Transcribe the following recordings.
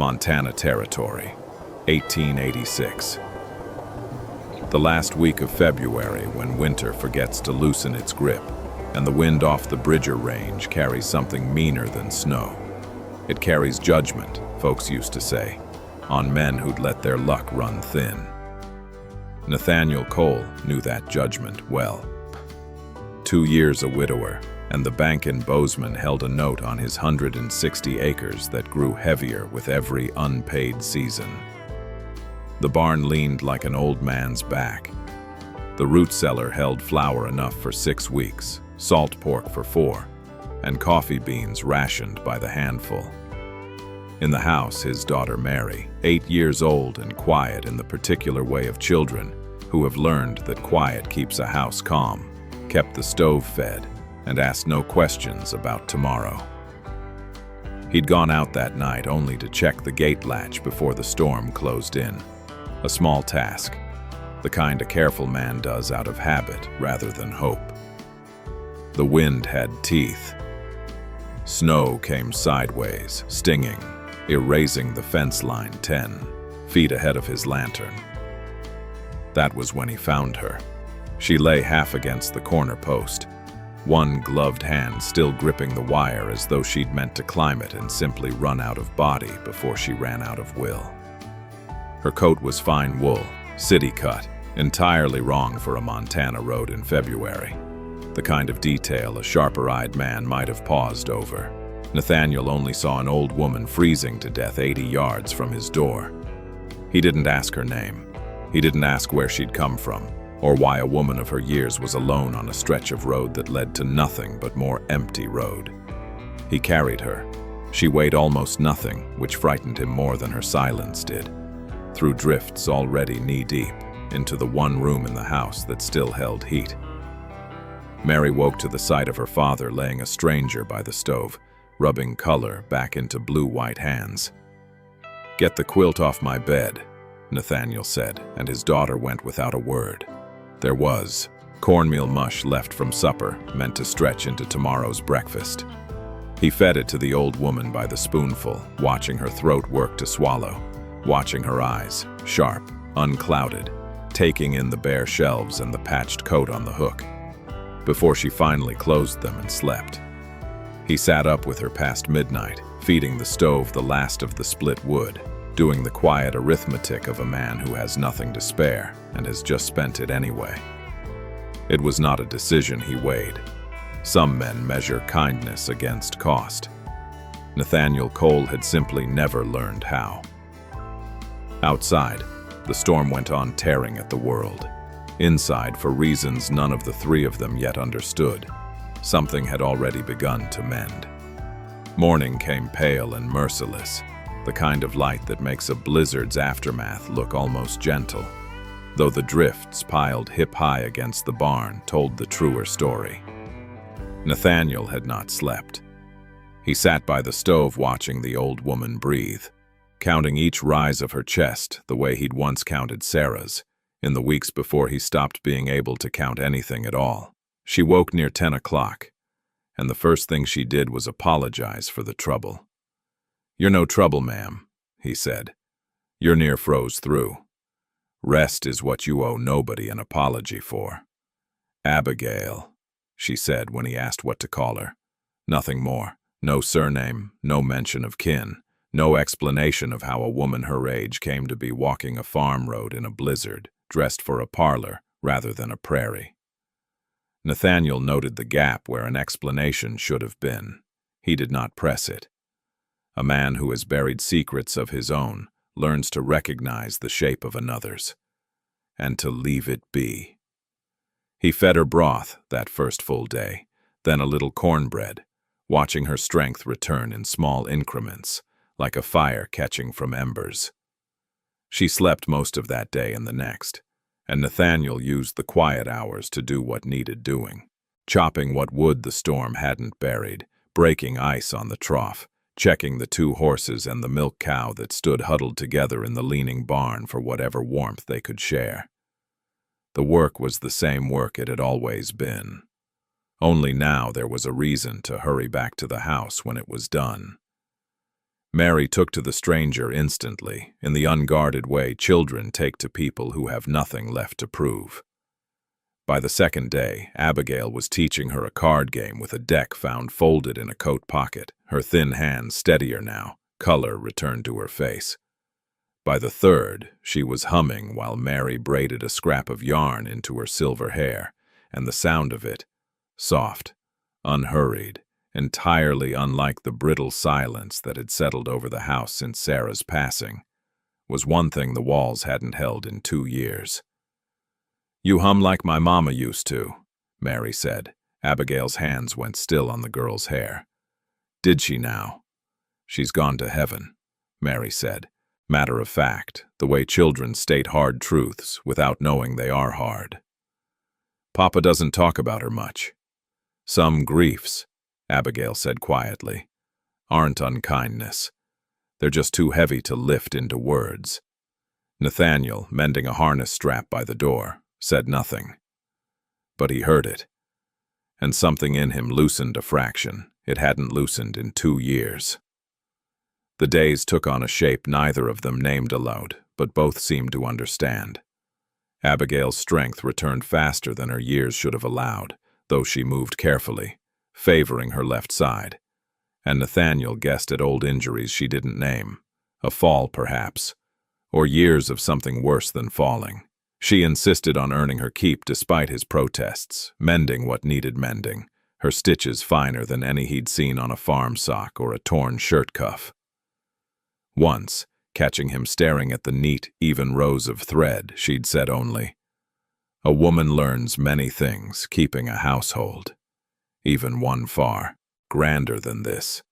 Montana Territory, 1886. The last week of February, when winter forgets to loosen its grip, and the wind off the Bridger Range carries something meaner than snow. It carries judgment, folks used to say, on men who'd let their luck run thin. Nathaniel Cole knew that judgment well. 2 years a widower, and the bank in Bozeman held a note on his 160 acres that grew heavier with every unpaid season. The barn leaned like an old man's back. The root cellar held flour enough for 6 weeks, salt pork for 4, and coffee beans rationed by the handful. In the house, his daughter Mary, 8 years old and quiet in the particular way of children who have learned that quiet keeps a house calm, kept the stove fed, and asked no questions about tomorrow. He'd gone out that night only to check the gate latch before the storm closed in. A small task, the kind a careful man does out of habit rather than hope. The wind had teeth. Snow came sideways, stinging, erasing the fence line 10 feet ahead of his lantern. That was when he found her. She lay half against the corner post, one gloved hand still gripping the wire as though she'd meant to climb it and simply run out of body before she ran out of will. Her coat was fine wool, city cut, entirely wrong for a Montana road in February. The kind of detail a sharper-eyed man might have paused over. Nathaniel only saw an old woman freezing to death 80 yards from his door. He didn't ask her name. He didn't ask where she'd come from, or why a woman of her years was alone on a stretch of road that led to nothing but more empty road. He carried her. She weighed almost nothing, which frightened him more than her silence did. Through drifts already knee-deep, into the one room in the house that still held heat. Mary woke to the sight of her father laying a stranger by the stove, rubbing color back into blue-white hands. "Get the quilt off my bed," Nathaniel said, and his daughter went without a word. There was cornmeal mush left from supper, meant to stretch into tomorrow's breakfast. He fed it to the old woman by the spoonful, watching her throat work to swallow, watching her eyes, sharp, unclouded, taking in the bare shelves and the patched coat on the hook, before she finally closed them and slept. He sat up with her past midnight, feeding the stove the last of the split wood, doing the quiet arithmetic of a man who has nothing to spare and has just spent it anyway. It was not a decision he weighed. Some men measure kindness against cost. Nathaniel Cole had simply never learned how. Outside, the storm went on tearing at the world. Inside, for reasons none of the three of them yet understood, something had already begun to mend. Morning came pale and merciless, the kind of light that makes a blizzard's aftermath look almost gentle, though the drifts piled hip-high against the barn told the truer story. Nathaniel had not slept. He sat by the stove watching the old woman breathe, counting each rise of her chest the way he'd once counted Sarah's, in the weeks before he stopped being able to count anything at all. She woke near 10 o'clock, and the first thing she did was apologize for the trouble. "You're no trouble, ma'am," he said. "You're near froze through. Rest is what you owe nobody an apology for." "Abigail," she said when he asked what to call her. Nothing more. No surname, no mention of kin, no explanation of how a woman her age came to be walking a farm road in a blizzard, dressed for a parlor rather than a prairie. Nathaniel noted the gap where an explanation should have been. He did not press it. A man who has buried secrets of his own learns to recognize the shape of another's, and to leave it be. He fed her broth that first full day, then a little cornbread, watching her strength return in small increments, like a fire catching from embers. She slept most of that day and the next, and Nathaniel used the quiet hours to do what needed doing, chopping what wood the storm hadn't buried, breaking ice on the trough, checking the 2 horses and the milk cow that stood huddled together in the leaning barn for whatever warmth they could share. The work was the same work it had always been. Only now there was a reason to hurry back to the house when it was done. Mary took to the stranger instantly, in the unguarded way children take to people who have nothing left to prove. By the second day, Abigail was teaching her a card game with a deck found folded in a coat pocket, her thin hands steadier now, color returned to her face. By the third, she was humming while Mary braided a scrap of yarn into her silver hair, and the sound of it, soft, unhurried, entirely unlike the brittle silence that had settled over the house since Sarah's passing, was one thing the walls hadn't held in 2 years. "You hum like my mama used to," Mary said. Abigail's hands went still on the girl's hair. "Did she now?" "She's gone to heaven," Mary said. Matter of fact, the way children state hard truths without knowing they are hard. "Papa doesn't talk about her much." "Some griefs," Abigail said quietly, "aren't unkindness. They're just too heavy to lift into words." Nathaniel, mending a harness strap by the door, said nothing. But he heard it, and something in him loosened a fraction it hadn't loosened in 2 years. The days took on a shape neither of them named aloud, but both seemed to understand. Abigail's strength returned faster than her years should have allowed, though she moved carefully, favoring her left side. And Nathaniel guessed at old injuries she didn't name, a fall perhaps, or years of something worse than falling. She insisted on earning her keep despite his protests, mending what needed mending, her stitches finer than any he'd seen on a farm sock or a torn shirt cuff. Once, catching him staring at the neat, even rows of thread, she'd said only, "A woman learns many things keeping a household, even one far grander than this."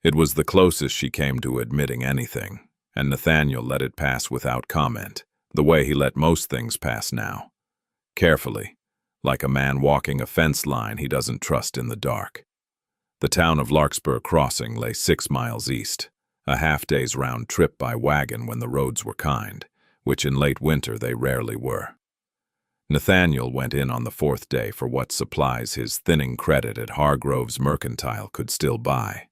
It was the closest she came to admitting anything, and Nathaniel let it pass without comment, the way he let most things pass now. Carefully, like a man walking a fence line he doesn't trust in the dark. The town of Larkspur Crossing lay 6 miles east, a half-day's round trip by wagon when the roads were kind, which in late winter they rarely were. Nathaniel went in on the 4th day for what supplies his thinning credit at Hargrove's Mercantile could still buy: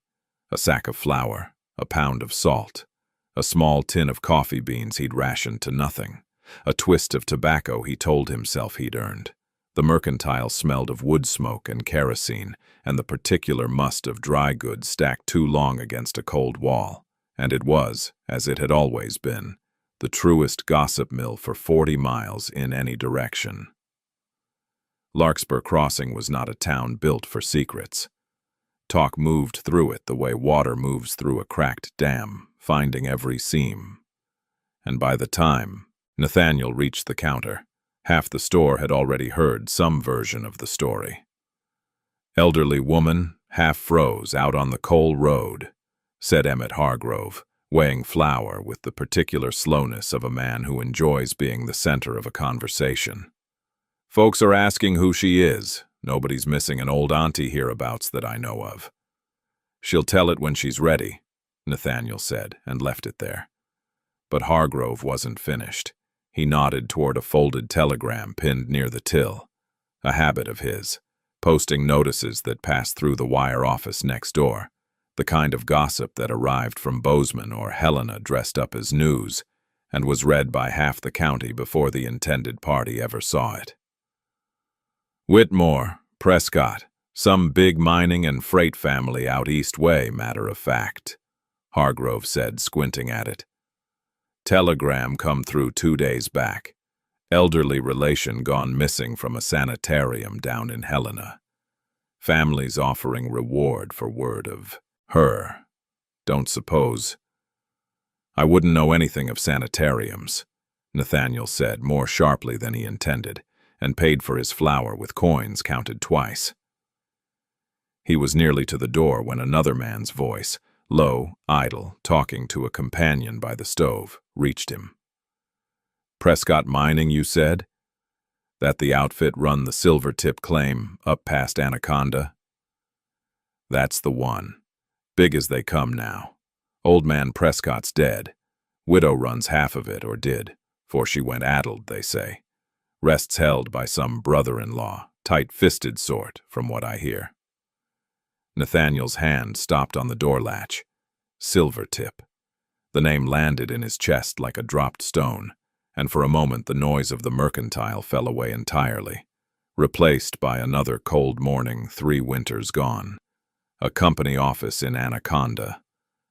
a sack of flour, a pound of salt, a small tin of coffee beans he'd rationed to nothing, a twist of tobacco he told himself he'd earned. The Mercantile smelled of wood smoke and kerosene, and the particular must of dry goods stacked too long against a cold wall, and it was, as it had always been, the truest gossip mill for 40 miles in any direction. Larkspur Crossing was not a town built for secrets. Talk moved through it the way water moves through a cracked dam, finding every seam. And by the time Nathaniel reached the counter, half the store had already heard some version of the story. "Elderly woman, half froze out on the Cole Road," said Emmett Hargrove, weighing flour with the particular slowness of a man who enjoys being the center of a conversation. "Folks are asking who she is. Nobody's missing an old auntie hereabouts that I know of." "She'll tell it when she's ready," Nathaniel said, and left it there. But Hargrove wasn't finished. He nodded toward a folded telegram pinned near the till, a habit of his, posting notices that passed through the wire office next door, the kind of gossip that arrived from Bozeman or Helena dressed up as news, and was read by half the county before the intended party ever saw it. "Whitmore, Prescott, some big mining and freight family out east way, matter of fact," Hargrove said, squinting at it. "Telegram come through 2 days back. Elderly relation gone missing from a sanitarium down in Helena. Families offering reward for word of her. Don't suppose—" "I wouldn't know anything of sanitariums," Nathaniel said more sharply than he intended, and paid for his flour with coins counted twice. He was nearly to the door when another man's voice, low, idle, talking to a companion by the stove, reached him. "Prescott Mining, you said? That the outfit run the Silvertip claim up past Anaconda?" "That's the one. Big as they come now. Old man Prescott's dead. Widow runs half of it, or did, for she went addled, they say. Rest's held by some brother-in-law, tight-fisted sort, from what I hear." Nathaniel's hand stopped on the door latch. Silvertip. The name landed in his chest like a dropped stone, and for a moment the noise of the mercantile fell away entirely, replaced by another cold morning 3 winters gone. A company office in Anaconda.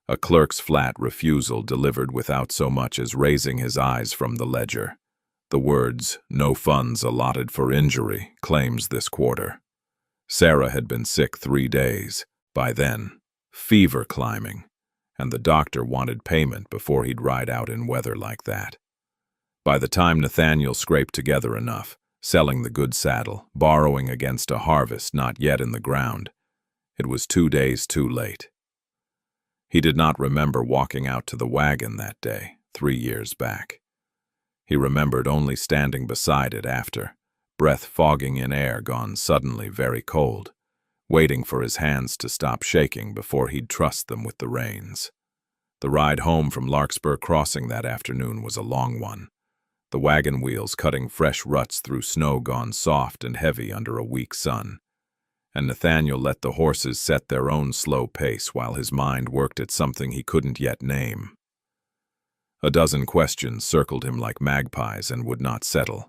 A clerk's flat refusal delivered without so much as raising his eyes from the ledger. The words, "No funds allotted for injury, claims this quarter." Sarah had been sick 3 days, by then, fever climbing, and the doctor wanted payment before he'd ride out in weather like that. By the time Nathaniel scraped together enough, selling the good saddle, borrowing against a harvest not yet in the ground, it was 2 days too late. He did not remember walking out to the wagon that day, 3 years back. He remembered only standing beside it after, breath fogging in air gone suddenly very cold, waiting for his hands to stop shaking before he'd trust them with the reins. The ride home from Larkspur Crossing that afternoon was a long one, the wagon wheels cutting fresh ruts through snow gone soft and heavy under a weak sun, and Nathaniel let the horses set their own slow pace while his mind worked at something he couldn't yet name. A dozen questions circled him like magpies and would not settle.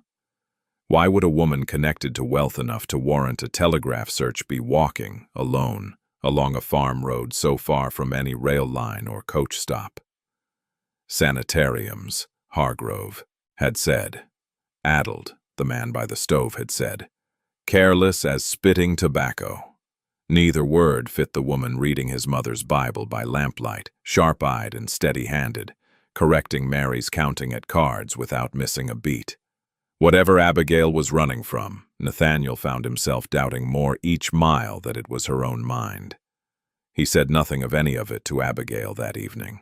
Why would a woman connected to wealth enough to warrant a telegraph search be walking, alone, along a farm road so far from any rail line or coach stop? Sanitariums, Hargrove had said. Addled, the man by the stove had said. Careless as spitting tobacco. Neither word fit the woman reading his mother's Bible by lamplight, sharp-eyed and steady-handed, correcting Mary's counting at cards without missing a beat. Whatever Abigail was running from, Nathaniel found himself doubting more each mile that it was her own mind. He said nothing of any of it to Abigail that evening.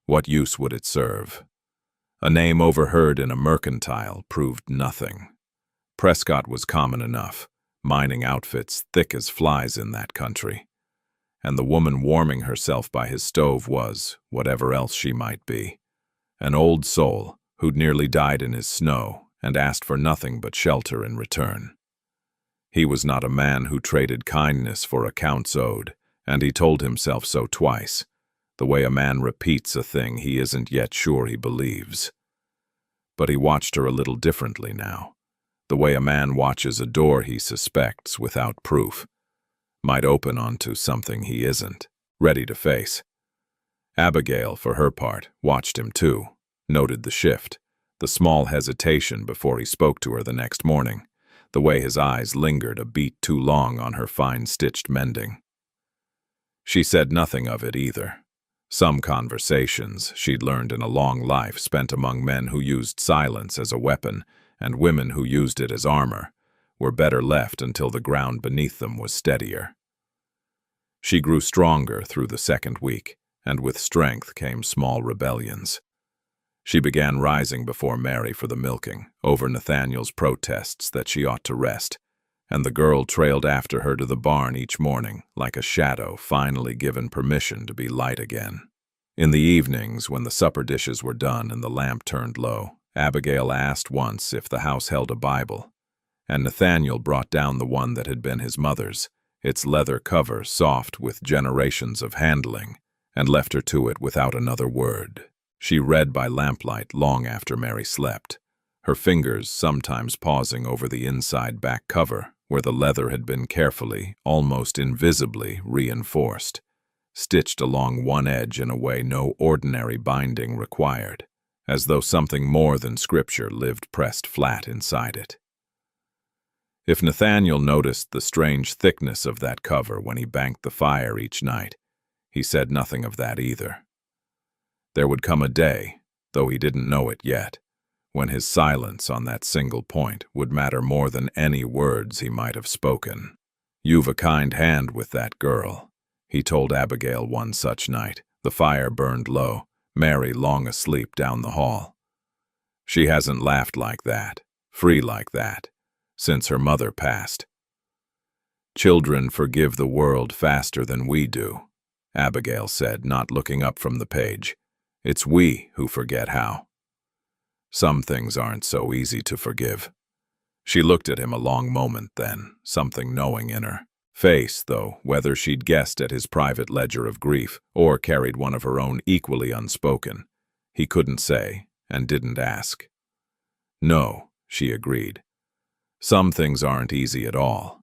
What use would it serve? A name overheard in a mercantile proved nothing. Prescott was common enough, mining outfits thick as flies in that country. And the woman warming herself by his stove was, whatever else she might be, an old soul who'd nearly died in his snow and asked for nothing but shelter in return. He was not a man who traded kindness for accounts owed, and he told himself so twice, the way a man repeats a thing he isn't yet sure he believes. But he watched her a little differently now, the way a man watches a door he suspects without proof, might open onto something he isn't ready to face. Abigail, for her part, watched him too, noted the shift, the small hesitation before he spoke to her the next morning, the way his eyes lingered a beat too long on her fine-stitched mending. She said nothing of it either. Some conversations she'd learned in a long life spent among men who used silence as a weapon and women who used it as armor were better left until the ground beneath them was steadier. She grew stronger through the second week, and with strength came small rebellions. She began rising before Mary for the milking, over Nathaniel's protests that she ought to rest, and the girl trailed after her to the barn each morning, like a shadow finally given permission to be light again. In the evenings, when the supper dishes were done and the lamp turned low, Abigail asked once if the house held a Bible, and Nathaniel brought down the one that had been his mother's, its leather cover soft with generations of handling, and left her to it without another word. She read by lamplight long after Mary slept, her fingers sometimes pausing over the inside back cover where the leather had been carefully, almost invisibly, reinforced, stitched along one edge in a way no ordinary binding required, as though something more than scripture lived pressed flat inside it. If Nathaniel noticed the strange thickness of that cover when he banked the fire each night, he said nothing of that either. There would come a day, though he didn't know it yet, when his silence on that single point would matter more than any words he might have spoken. "You've a kind hand with that girl," he told Abigail one such night. The fire burned low, Mary long asleep down the hall. "She hasn't laughed like that, free like that, since her mother passed. Children forgive the world faster than we do," Abigail said, not looking up from the page. "It's we who forget how. Some things aren't so easy to forgive." She looked at him a long moment then, something knowing in her, face, though, whether she'd guessed at his private ledger of grief or carried one of her own equally unspoken, he couldn't say and didn't ask. No, she agreed. Some things aren't easy at all,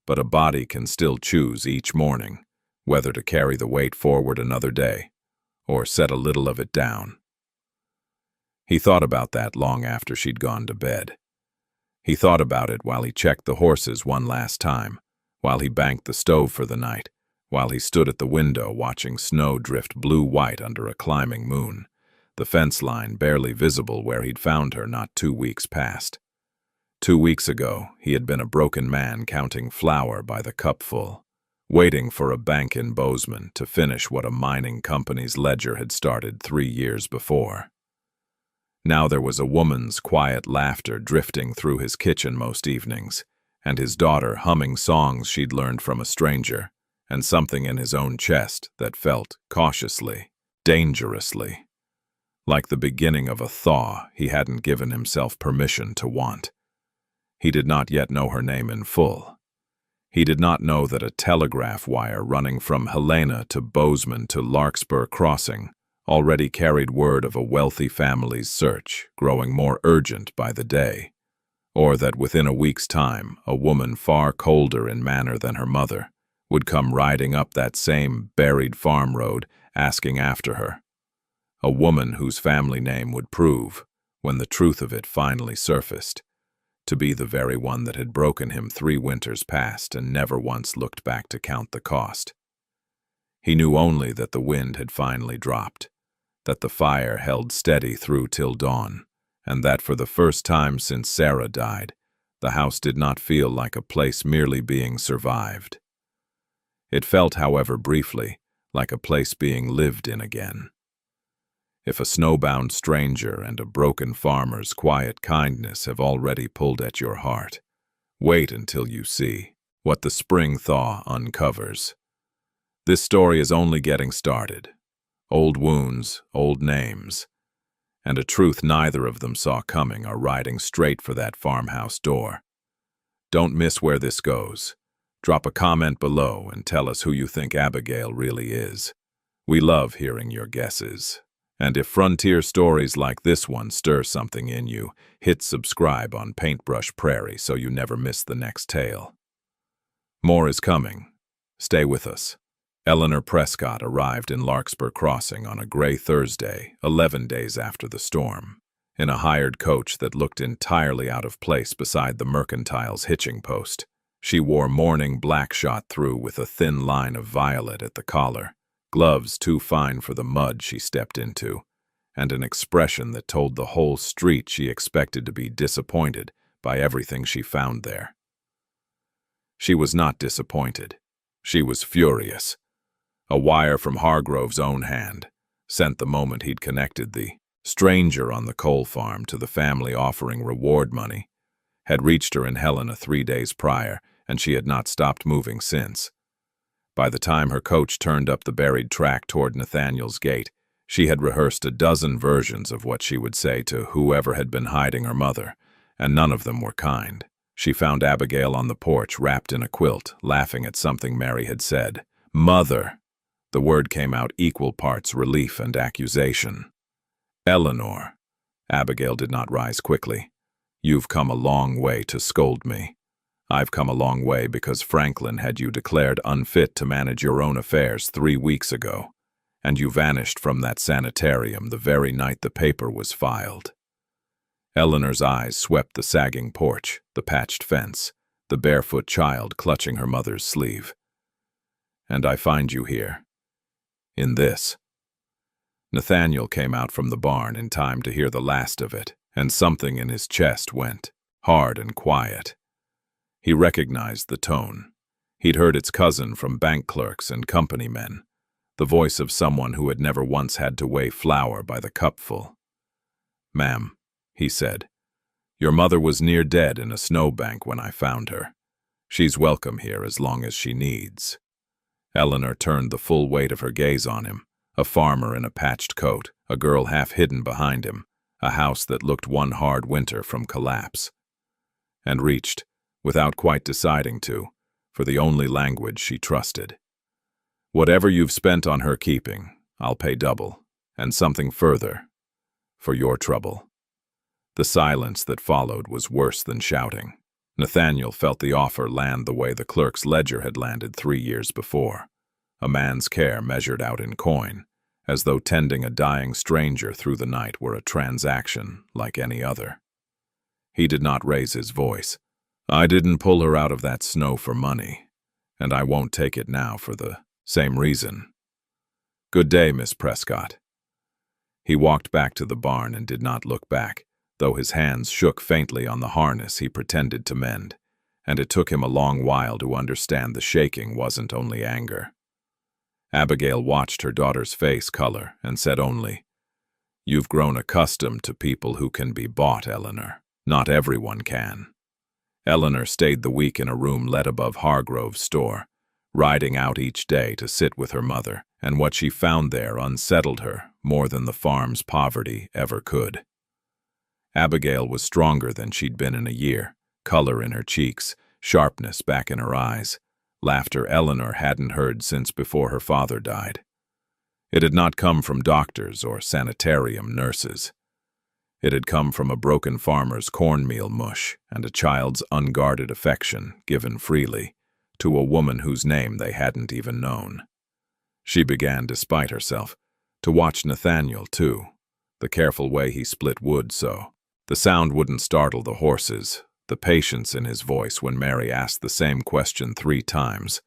but a body can still choose each morning whether to carry the weight forward another day or set a little of it down. He thought about that long after she'd gone to bed. He thought about it while he checked the horses one last time, while he banked the stove for the night, while he stood at the window watching snow drift blue-white under a climbing moon, the fence line barely visible where he'd found her not 2 weeks past. 2 weeks ago, he had been a broken man counting flour by the cupful, waiting for a bank in Bozeman to finish what a mining company's ledger had started 3 years before. Now there was a woman's quiet laughter drifting through his kitchen most evenings, and his daughter humming songs she'd learned from a stranger, and something in his own chest that felt cautiously, dangerously, like the beginning of a thaw he hadn't given himself permission to want. He did not yet know her name in full. He did not know that a telegraph wire running from Helena to Bozeman to Larkspur Crossing already carried word of a wealthy family's search, growing more urgent by the day, or that within a week's time a woman far colder in manner than her mother would come riding up that same buried farm road asking after her, a woman whose family name would prove, when the truth of it finally surfaced, to be the very one that had broken him 3 winters past and never once looked back to count the cost. He knew only that the wind had finally dropped, that the fire held steady through till dawn, and that for the first time since Sarah died, the house did not feel like a place merely being survived. It felt, however briefly, like a place being lived in again. If a snowbound stranger and a broken farmer's quiet kindness have already pulled at your heart, wait until you see what the spring thaw uncovers. This story is only getting started. Old wounds, old names, and a truth neither of them saw coming are riding straight for that farmhouse door. Don't miss where this goes. Drop a comment below and tell us who you think Abigail really is. We love hearing your guesses. And if frontier stories like this one stir something in you, hit subscribe on Paintbrush Prairie so you never miss the next tale. More is coming. Stay with us. Eleanor Prescott arrived in Larkspur Crossing on a gray Thursday, 11 days after the storm, in a hired coach that looked entirely out of place beside the Mercantile's hitching post. She wore mourning black shot through with a thin line of violet at the collar, gloves too fine for the mud she stepped into, and an expression that told the whole street she expected to be disappointed by everything she found there. She was not disappointed. She was furious. A wire from Hargrove's own hand, sent the moment he'd connected the stranger on the Cole farm to the family offering reward money, had reached her in Helena 3 days prior, and she had not stopped moving since. By the time her coach turned up the buried track toward Nathaniel's gate, she had rehearsed a dozen versions of what she would say to whoever had been hiding her mother, and none of them were kind. She found Abigail on the porch, wrapped in a quilt, laughing at something Mary had said. "Mother!" The word came out equal parts relief and accusation. "Eleanor." Abigail did not rise quickly. "You've come a long way to scold me. I've come a long way because Franklin had you declared unfit to manage your own affairs 3 weeks ago, and you vanished from that sanitarium the very night the paper was filed." Eleanor's eyes swept the sagging porch, the patched fence, the barefoot child clutching her mother's sleeve. "And I find you here. In this." Nathaniel came out from the barn in time to hear the last of it, and something in his chest went hard and quiet. He recognized the tone. He'd heard its cousin from bank clerks and company men, the voice of someone who had never once had to weigh flour by the cupful. "Ma'am," he said, "your mother was near dead in a snowbank when I found her. She's welcome here as long as she needs." Eleanor turned the full weight of her gaze on him, a farmer in a patched coat, a girl half hidden behind him, a house that looked one hard winter from collapse, and reached, without quite deciding to, for the only language she trusted. "Whatever you've spent on her keeping, I'll pay double, and something further, for your trouble." The silence that followed was worse than shouting. Nathaniel felt the offer land the way the clerk's ledger had landed 3 years before. A man's care measured out in coin, as though tending a dying stranger through the night were a transaction like any other. He did not raise his voice. "I didn't pull her out of that snow for money, and I won't take it now for the same reason. Good day, Miss Prescott." He walked back to the barn and did not look back, though his hands shook faintly on the harness he pretended to mend, and it took him a long while to understand the shaking wasn't only anger. Abigail watched her daughter's face color and said only, "You've grown accustomed to people who can be bought, Eleanor. Not everyone can." Eleanor stayed the week in a room let above Hargrove's store, riding out each day to sit with her mother, and what she found there unsettled her more than the farm's poverty ever could. Abigail was stronger than she'd been in a year, color in her cheeks, sharpness back in her eyes, laughter Eleanor hadn't heard since before her father died. It had not come from doctors or sanitarium nurses. It had come from a broken farmer's cornmeal mush and a child's unguarded affection given freely to a woman whose name they hadn't even known. She began, despite herself, to watch Nathaniel, too, the careful way he split wood so. The sound wouldn't startle the horses, the patience in his voice when Mary asked the same question 3 times,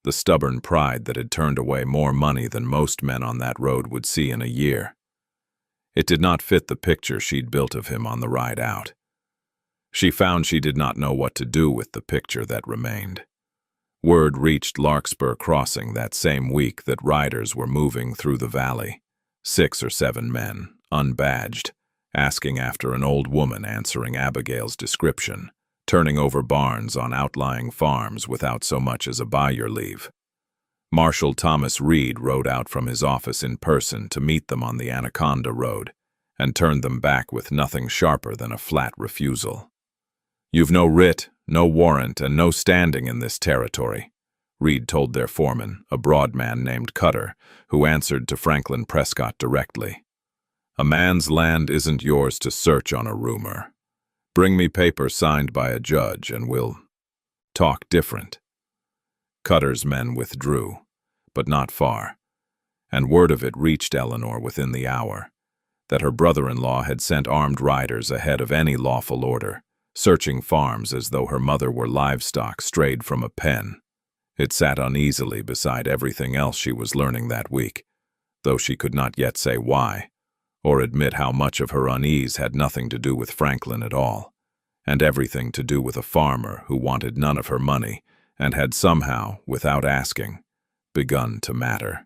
the stubborn pride that had turned away more money than most men on that road would see in a year. It did not fit the picture she'd built of him on the ride out. She found she did not know what to do with the picture that remained. Word reached Larkspur Crossing that same week that riders were moving through the valley, 6 or 7 men, unbadged, asking after an old woman answering Abigail's description, turning over barns on outlying farms without so much as a by-your-leave. Marshal Thomas Reed rode out from his office in person to meet them on the Anaconda Road and turned them back with nothing sharper than a flat refusal. "You've no writ, no warrant, and no standing in this territory," Reed told their foreman, a broad man named Cutter, who answered to Franklin Prescott directly. "A man's land isn't yours to search on a rumor. Bring me paper signed by a judge and we'll talk different." Cutter's men withdrew, but not far, and word of it reached Eleanor within the hour, that her brother-in-law had sent armed riders ahead of any lawful order, searching farms as though her mother were livestock strayed from a pen. It sat uneasily beside everything else she was learning that week, though she could not yet say why, or admit how much of her unease had nothing to do with Franklin at all, and everything to do with a farmer who wanted none of her money and had somehow, without asking, begun to matter.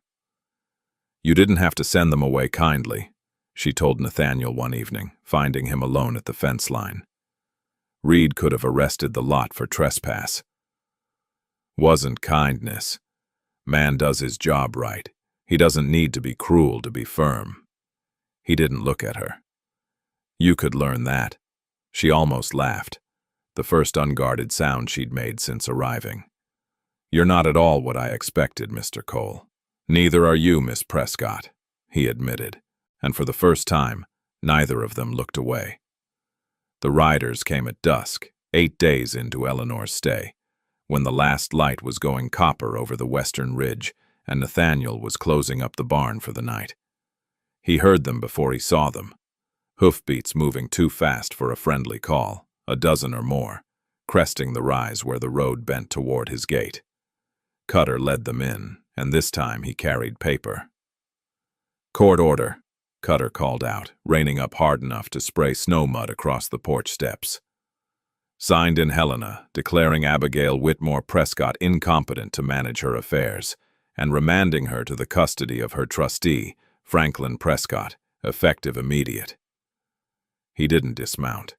"You didn't have to send them away kindly," she told Nathaniel one evening, finding him alone at the fence line. "Reed could have arrested the lot for trespass." "Wasn't kindness. Man does his job right. He doesn't need to be cruel to be firm." He didn't look at her. "You could learn that." She almost laughed, the first unguarded sound she'd made since arriving. "You're not at all what I expected, Mr. Cole." "Neither are you, Miss Prescott," he admitted, and for the first time, neither of them looked away. The riders came at dusk, 8 days into Eleanor's stay, when the last light was going copper over the western ridge and Nathaniel was closing up the barn for the night. He heard them before he saw them, hoofbeats moving too fast for a friendly call, a dozen or more, cresting the rise where the road bent toward his gate. Cutter led them in, and this time he carried paper. "Court order," Cutter called out, reining up hard enough to spray snow mud across the porch steps. "Signed in Helena, declaring Abigail Whitmore Prescott incompetent to manage her affairs, and remanding her to the custody of her trustee, Franklin Prescott, effective immediate." He didn't dismount.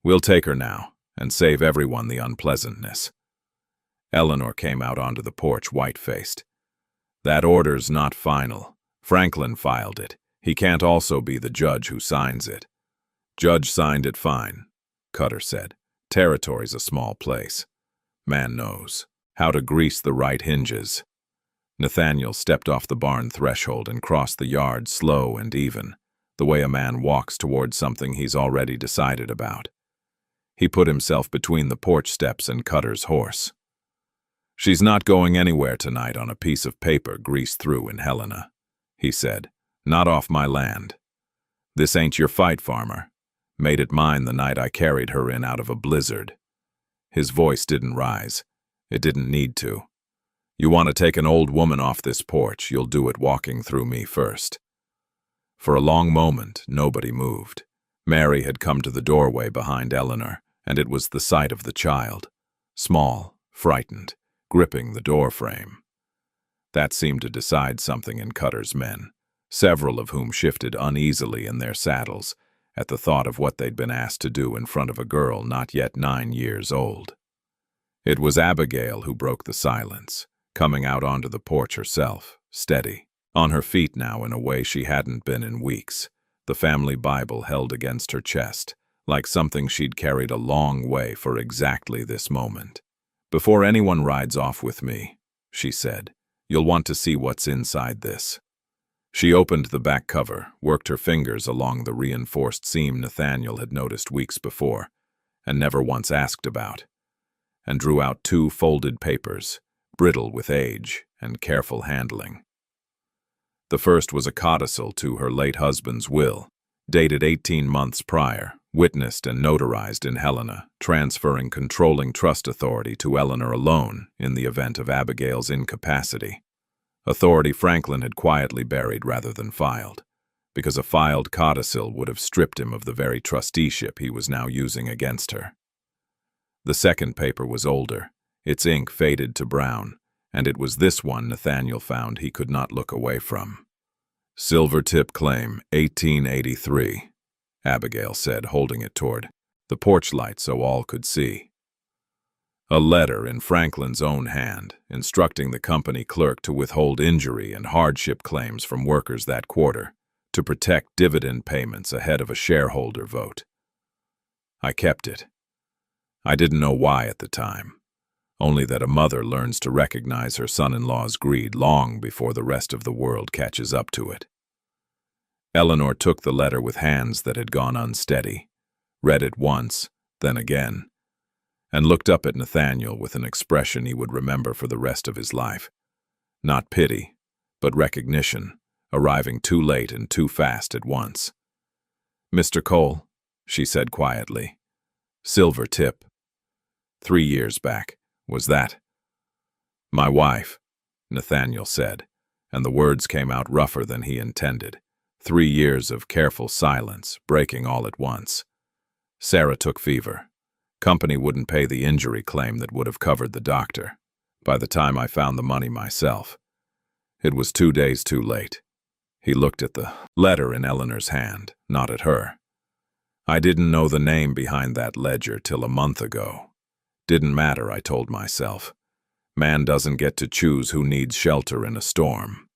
"We'll take her now, and save everyone the unpleasantness." Eleanor came out onto the porch white-faced. "That order's not final. Franklin filed it. He can't also be the judge who signs it." "Judge signed it fine," Cutter said. "Territory's a small place. Man knows." How to grease the right hinges. Nathaniel stepped off the barn threshold and crossed the yard slow and even, the way a man walks toward something he's already decided about. He put himself between the porch steps and Cutter's horse. "She's not going anywhere tonight on a piece of paper greased through in Helena," he said. "Not off my land. This ain't your fight, farmer. Made it mine the night I carried her in out of a blizzard." His voice didn't rise. It didn't need to. "You want to take an old woman off this porch, you'll do it walking through me first." For a long moment, nobody moved. Mary had come to the doorway behind Eleanor, and it was the sight of the child, small, frightened, gripping the doorframe. That seemed to decide something in Cutter's men, several of whom shifted uneasily in their saddles at the thought of what they'd been asked to do in front of a girl not yet 9 years old. It was Abigail who broke the silence, coming out onto the porch herself, steady, on her feet now in a way she hadn't been in weeks, the family Bible held against her chest, like something she'd carried a long way for exactly this moment. "Before anyone rides off with me," she said, "you'll want to see what's inside this." She opened the back cover, worked her fingers along the reinforced seam Nathaniel had noticed weeks before, and never once asked about, and drew out 2 folded papers, brittle with age and careful handling. The first was a codicil to her late husband's will, dated 18 months prior, witnessed and notarized in Helena, transferring controlling trust authority to Eleanor alone in the event of Abigail's incapacity. Authority Franklin had quietly buried rather than filed, because a filed codicil would have stripped him of the very trusteeship he was now using against her. The second paper was older, its ink faded to brown, and it was this one Nathaniel found he could not look away from. "Silvertip Claim, 1883, Abigail said, holding it toward the porch light so all could see. A letter in Franklin's own hand, instructing the company clerk to withhold injury and hardship claims from workers that quarter, to protect dividend payments ahead of a shareholder vote. I kept it. I didn't know why at the time, only that a mother learns to recognize her son-in-law's greed long before the rest of the world catches up to it. Eleanor took the letter with hands that had gone unsteady, read it once, then again, and looked up at Nathaniel with an expression he would remember for the rest of his life. Not pity, but recognition, arriving too late and too fast at once. "Mr. Cole," she said quietly. "Silvertip. 3 years back, was that?" "My wife," Nathaniel said, and the words came out rougher than he intended. 3 years of careful silence, breaking all at once. "Sarah took fever. Company wouldn't pay the injury claim that would have covered the doctor. By the time I found the money myself, it was 2 days too late." He looked at the letter in Eleanor's hand, not at her. "I didn't know the name behind that ledger till a month ago. Didn't matter, I told myself. Man doesn't get to choose who needs shelter in a storm."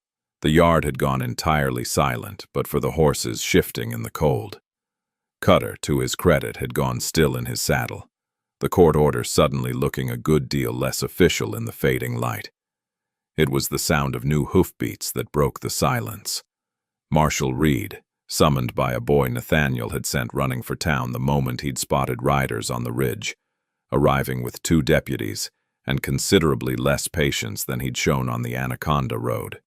The yard had gone entirely silent, but for the horses shifting in the cold. Cutter, to his credit, had gone still in his saddle, the court order suddenly looking a good deal less official in the fading light. It was the sound of new hoofbeats that broke the silence. Marshal Reed, summoned by a boy Nathaniel had sent running for town the moment he'd spotted riders on the ridge, arriving with 2 deputies and considerably less patience than he'd shown on the Anaconda Road.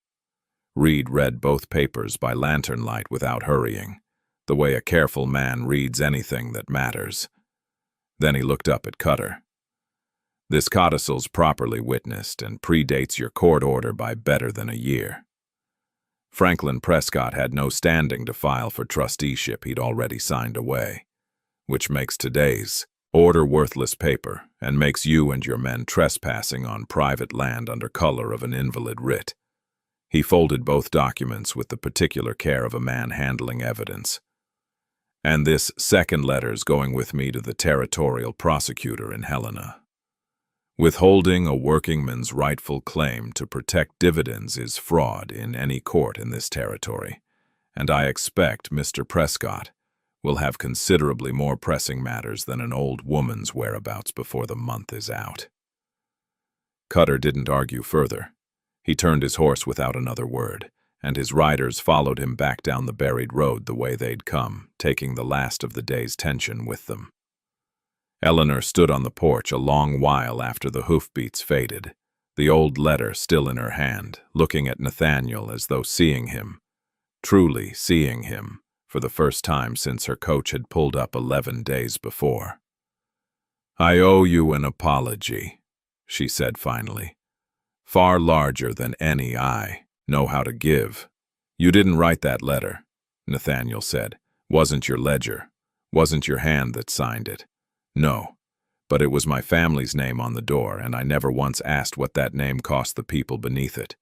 Reed read both papers by lantern light without hurrying, the way a careful man reads anything that matters. Then he looked up at Cutter. "This codicil's properly witnessed and predates your court order by better than a year. Franklin Prescott had no standing to file for trusteeship he'd already signed away, which makes today's order worthless paper and makes you and your men trespassing on private land under color of an invalid writ." He folded both documents with the particular care of a man handling evidence. "And this second letter's going with me to the territorial prosecutor in Helena. Withholding a workingman's rightful claim to protect dividends is fraud in any court in this territory, and I expect Mr. Prescott will have considerably more pressing matters than an old woman's whereabouts before the month is out." Cutter didn't argue further. He turned his horse without another word, and his riders followed him back down the buried road the way they'd come, taking the last of the day's tension with them. Eleanor stood on the porch a long while after the hoofbeats faded, the old letter still in her hand, looking at Nathaniel as though seeing him, truly seeing him, for the first time since her coach had pulled up 11 days before. "I owe you an apology," she said finally, "far larger than any I know how to give." "You didn't write that letter," Nathaniel said. "Wasn't your ledger. Wasn't your hand that signed it. No, but it was my family's name on the door, and I never once asked what that name cost the people beneath it."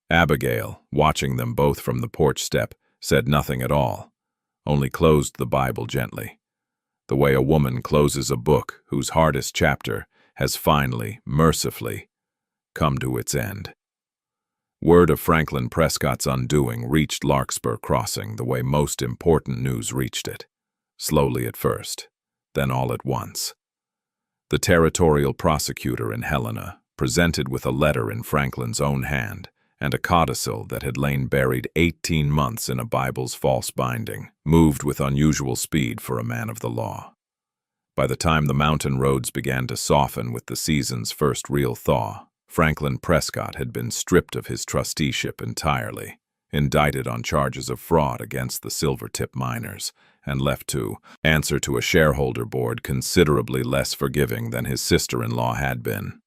Abigail, watching them both from the porch step, said nothing at all, only closed the Bible gently, the way a woman closes a book whose hardest chapter has finally, mercifully, come to its end. Word of Franklin Prescott's undoing reached Larkspur Crossing the way most important news reached it, slowly at first, then all at once. The territorial prosecutor in Helena, presented with a letter in Franklin's own hand and a codicil that had lain buried 18 months in a Bible's false binding, moved with unusual speed for a man of the law. By the time the mountain roads began to soften with the season's first real thaw, Franklin Prescott had been stripped of his trusteeship entirely, indicted on charges of fraud against the Silvertip miners, and left to answer to a shareholder board considerably less forgiving than his sister-in-law had been.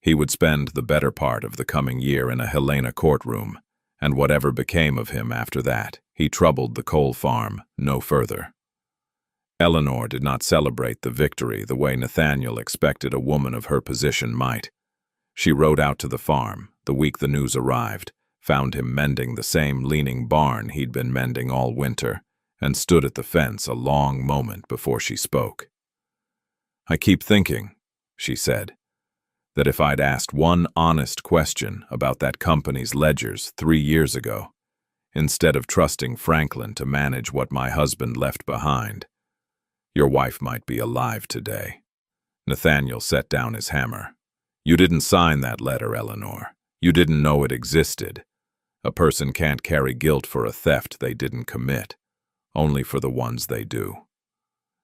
He would spend the better part of the coming year in a Helena courtroom, and whatever became of him after that, he troubled the Cole farm no further. Eleanor did not celebrate the victory the way Nathaniel expected a woman of her position might. She rode out to the farm the week the news arrived, found him mending the same leaning barn he'd been mending all winter, and stood at the fence a long moment before she spoke. "I keep thinking," she said, "that if I'd asked one honest question about that company's ledgers 3 years ago, instead of trusting Franklin to manage what my husband left behind, your wife might be alive today." Nathaniel set down his hammer. "You didn't sign that letter, Eleanor. You didn't know it existed. A person can't carry guilt for a theft they didn't commit, only for the ones they do.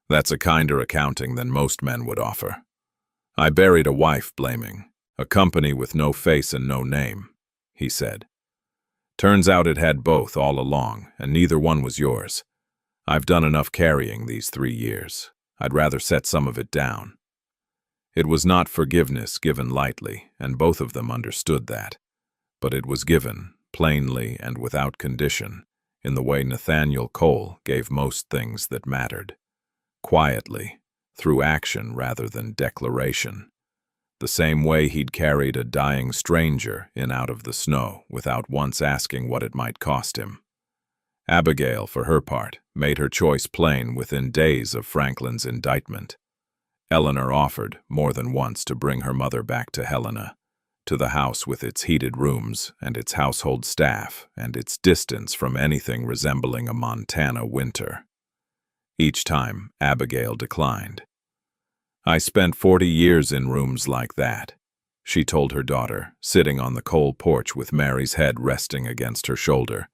That's a kinder accounting than most men would offer. I buried a wife blaming, a company with no face and no name," he said. "Turns out it had both all along, and neither one was yours. I've done enough carrying these 3 years. I'd rather set some of it down." It was not forgiveness given lightly, and both of them understood that. But it was given, plainly and without condition, in the way Nathaniel Cole gave most things that mattered. Quietly, through action rather than declaration. The same way he'd carried a dying stranger in out of the snow without once asking what it might cost him. Abigail, for her part, made her choice plain within days of Franklin's indictment. Eleanor offered, more than once, to bring her mother back to Helena, to the house with its heated rooms and its household staff and its distance from anything resembling a Montana winter. Each time, Abigail declined. "I spent 40 years in rooms like that," she told her daughter, sitting on the Cole porch with Mary's head resting against her shoulder,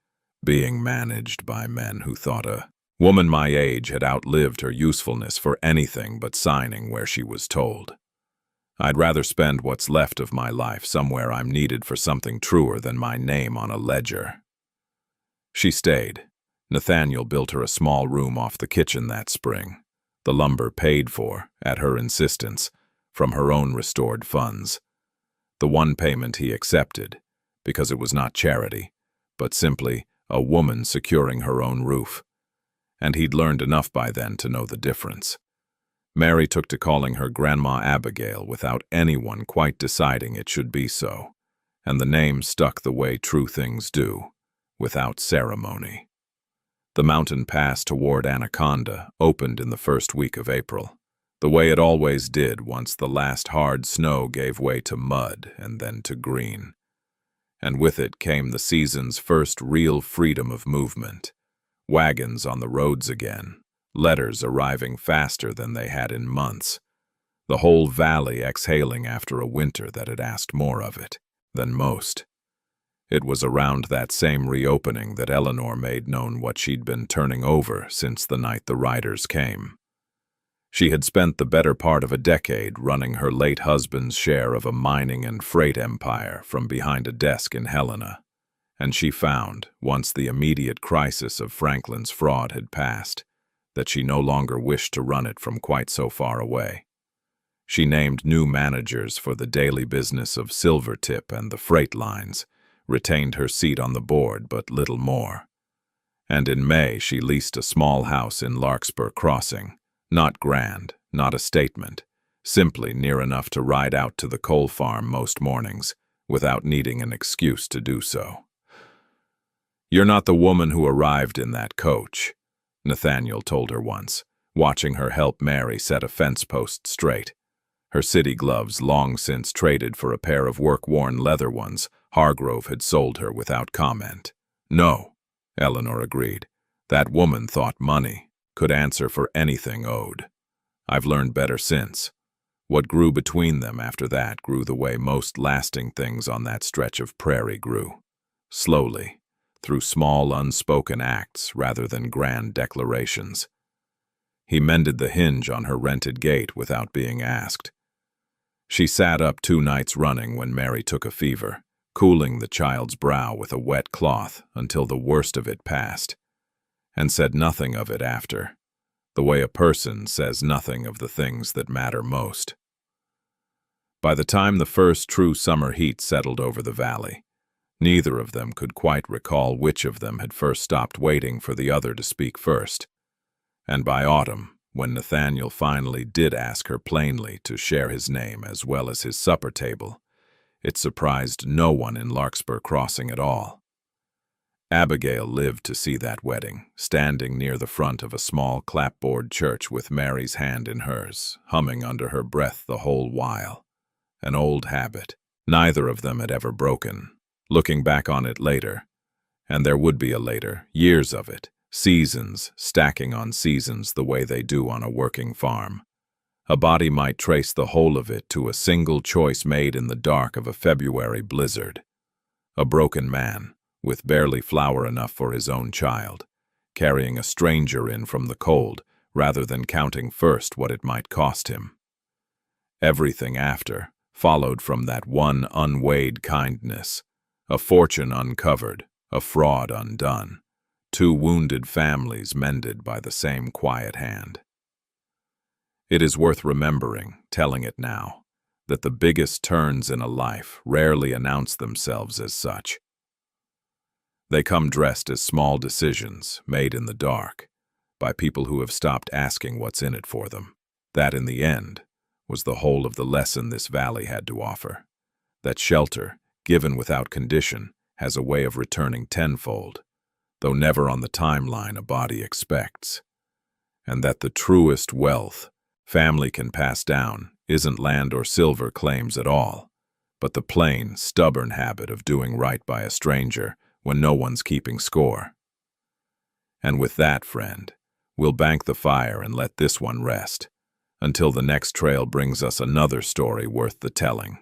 being managed by men who thought a woman my age had outlived her usefulness for anything but signing where she was told. "I'd rather spend what's left of my life somewhere I'm needed for something truer than my name on a ledger." She stayed. Nathaniel built her a small room off the kitchen that spring, the lumber paid for, at her insistence, from her own restored funds. The one payment he accepted, because it was not charity, but simply a woman securing her own roof. And he'd learned enough by then to know the difference. Mary took to calling her Grandma Abigail without anyone quite deciding it should be so, and the name stuck the way true things do, without ceremony. The mountain pass toward Anaconda opened in the first week of April, the way it always did once the last hard snow gave way to mud and then to green. And with it came the season's first real freedom of movement. Wagons on the roads again, letters arriving faster than they had in months, the whole valley exhaling after a winter that had asked more of it than most. It was around that same reopening that Eleanor made known what she'd been turning over since the night the riders came. She had spent the better part of a decade running her late husband's share of a mining and freight empire from behind a desk in Helena, and she found, once the immediate crisis of Franklin's fraud had passed, that she no longer wished to run it from quite so far away. She named new managers for the daily business of Silvertip and the freight lines, retained her seat on the board but little more. And in May she leased a small house in Larkspur Crossing, not grand, not a statement, simply near enough to ride out to the coal farm most mornings, without needing an excuse to do so. "You're not the woman who arrived in that coach," Nathaniel told her once, watching her help Mary set a fence post straight. Her city gloves, long since traded for a pair of work-worn leather ones, Hargrove had sold her without comment. "No," Eleanor agreed. "That woman thought money could answer for anything owed. I've learned better since. What grew between them after that grew the way most lasting things on that stretch of prairie grew. Slowly, through small unspoken acts rather than grand declarations. He mended the hinge on her rented gate without being asked. She sat up 2 nights running when Mary took a fever, cooling the child's brow with a wet cloth until the worst of it passed, and said nothing of it after, the way a person says nothing of the things that matter most. By the time the first true summer heat settled over the valley, neither of them could quite recall which of them had first stopped waiting for the other to speak first. And by autumn, when Nathaniel finally did ask her plainly to share his name as well as his supper table, it surprised no one in Larkspur Crossing at all. Abigail lived to see that wedding, standing near the front of a small clapboard church with Mary's hand in hers, humming under her breath the whole while. An old habit, neither of them had ever broken. Looking back on it later, and there would be a later, years of it, seasons stacking on seasons the way they do on a working farm, a body might trace the whole of it to a single choice made in the dark of a February blizzard. A broken man, with barely flour enough for his own child, carrying a stranger in from the cold rather than counting first what it might cost him. Everything after followed from that one unweighed kindness, a fortune uncovered, a fraud undone, 2 wounded families mended by the same quiet hand. It is worth remembering, telling it now, that the biggest turns in a life rarely announce themselves as such. They come dressed as small decisions made in the dark by people who have stopped asking what's in it for them. That, in the end, was the whole of the lesson this valley had to offer. That shelter, given without condition, has a way of returning tenfold, though never on the timeline a body expects. And that the truest wealth family can pass down isn't land or silver claims at all, but the plain, stubborn habit of doing right by a stranger when no one's keeping score. And with that, friend, we'll bank the fire and let this one rest, until the next trail brings us another story worth the telling.